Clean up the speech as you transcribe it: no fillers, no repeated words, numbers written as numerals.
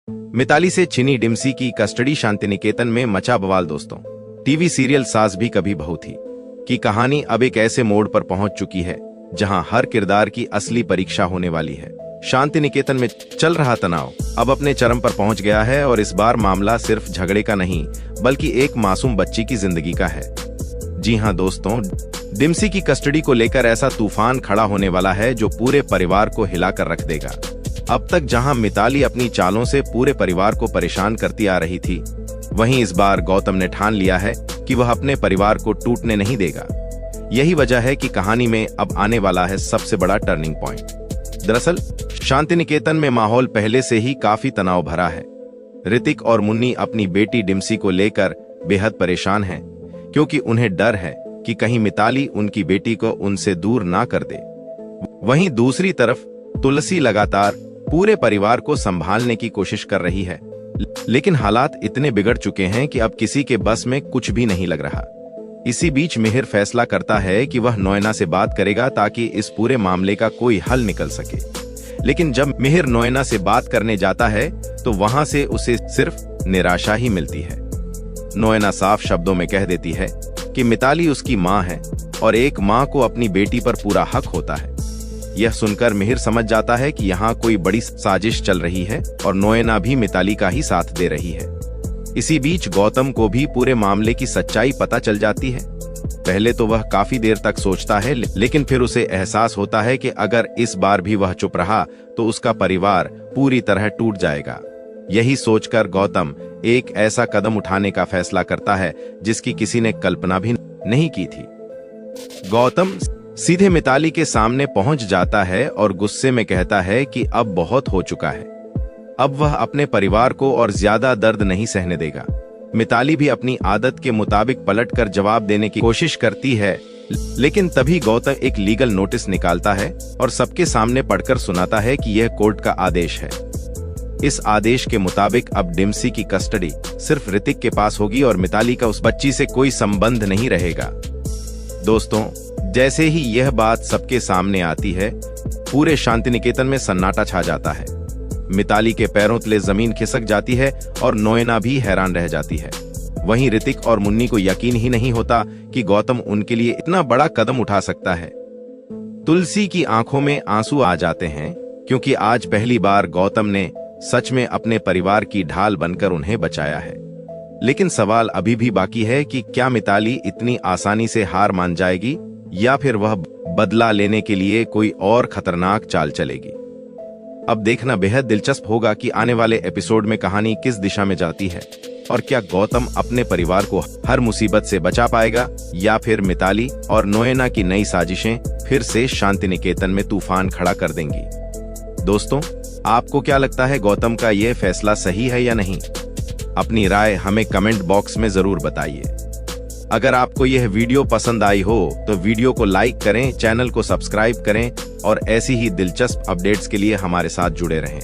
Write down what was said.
मिताली से छिनी डिम्सी की कस्टडी शांतिनिकेतन में मचा बवाल। दोस्तों, टीवी सीरियल सास भी कभी बहू थी की कहानी अब एक ऐसे मोड़ पर पहुंच चुकी है जहां हर किरदार की असली परीक्षा होने वाली है। शांतिनिकेतन में चल रहा तनाव अब अपने चरम पर पहुंच गया है और इस बार मामला सिर्फ झगड़े का नहीं बल्कि एक मासूम बच्ची की जिंदगी का है। जी हां दोस्तों, डिम्सी की कस्टडी को लेकर ऐसा तूफान खड़ा होने वाला है जो पूरे परिवार को हिलाकर रख देगा। अब तक जहां मिताली अपनी चालों से पूरे परिवार को परेशान करती आ रही थी, वहीं इस बार गौतम ने ठान लिया है कि वह अपने परिवार को टूटने नहीं देगा। यही वजह है कि कहानी में अब आने वाला है सबसे बड़ा टर्निंग पॉइंट। दरअसल शांतिनिकेतन में माहौल पहले से ही काफी तनाव भरा है। ऋतिक और मुन्नी अपनी बेटी डिम्सी को लेकर बेहद परेशान हैं, क्योंकि उन्हें डर है कि कहीं मिताली उनकी बेटी को उनसे दूर ना कर दे। वहीं दूसरी तरफ तुलसी लगातार पूरे परिवार को संभालने की कोशिश कर रही है, लेकिन हालात इतने बिगड़ चुके हैं कि अब किसी के बस में कुछ भी नहीं लग रहा। इसी बीच मिहिर फैसला करता है कि वह नोएना से बात करेगा ताकि इस पूरे मामले का कोई हल निकल सके। लेकिन जब मिहिर नोएना से बात करने जाता है तो वहां से उसे सिर्फ निराशा ही मिलती है। नोएना साफ शब्दों में कह देती है कि मिताली उसकी मां है और एक मां को अपनी बेटी पर पूरा हक होता है। यह सुनकर मिहिर समझ जाता है कि यहाँ कोई बड़ी साजिश चल रही है और नोएना भी मिताली का ही साथ दे रही है। इसी बीच गौतम को भी पूरे मामले की सच्चाई पता चल जाती है। पहले तो वह काफी देर तक सोचता है, लेकिन फिर उसे एहसास होता है कि अगर इस बार भी वह चुप रहा तो उसका परिवार पूरी तरह टूट जाएगा। यही सोचकर गौतम एक ऐसा कदम उठाने का फैसला करता है जिसकी किसी ने कल्पना भी नहीं की थी। गौतम सीधे मिताली के सामने पहुंच जाता है और गुस्से में कहता है कि अब बहुत हो चुका है। अब वह अपने परिवार को और ज्यादा दर्द नहीं सहने देगा। मिताली भी अपनी आदत के मुताबिक पलटकर जवाब देने की कोशिश करती है, लेकिन तभी गौतम एक लीगल नोटिस निकालता है और सबके सामने पढ़कर सुनाता है कि यह कोर्ट का आदेश है। इस आदेश के मुताबिक अब डिम्सी की कस्टडी सिर्फ ऋतिक के पास होगी और मिताली का उस बच्ची से कोई संबंध नहीं रहेगा। दोस्तों, जैसे ही यह बात सबके सामने आती है, पूरे शांतिनिकेतन में सन्नाटा छा जाता है। मिताली के पैरों तले जमीन खिसक जाती है और नोएना भी हैरान रह जाती है। वहीं ऋतिक और मुन्नी को यकीन ही नहीं होता कि गौतम उनके लिए इतना बड़ा कदम उठा सकता है। तुलसी की आंखों में आंसू आ जाते हैं, क्योंकि आज पहली बार गौतम ने सच में अपने परिवार की ढाल बनकर उन्हें बचाया है। लेकिन सवाल अभी भी बाकी है कि क्या मिताली इतनी आसानी से हार मान जाएगी या फिर वह बदला लेने के लिए कोई और खतरनाक चाल चलेगी। अब देखना बेहद दिलचस्प होगा कि आने वाले एपिसोड में कहानी किस दिशा में जाती है और क्या गौतम अपने परिवार को हर मुसीबत से बचा पाएगा या फिर मिताली और नोएना की नई साजिशें फिर से शांतिनिकेतन में तूफान खड़ा कर देंगी। दोस्तों, आपको क्या लगता है, गौतम का यह फैसला सही है या नहीं? अपनी राय हमें कमेंट बॉक्स में जरूर बताइए। अगर आपको यह वीडियो पसंद आई हो तो वीडियो को लाइक करें, चैनल को सब्सक्राइब करें और ऐसी ही दिलचस्प अपडेट्स के लिए हमारे साथ जुड़े रहें।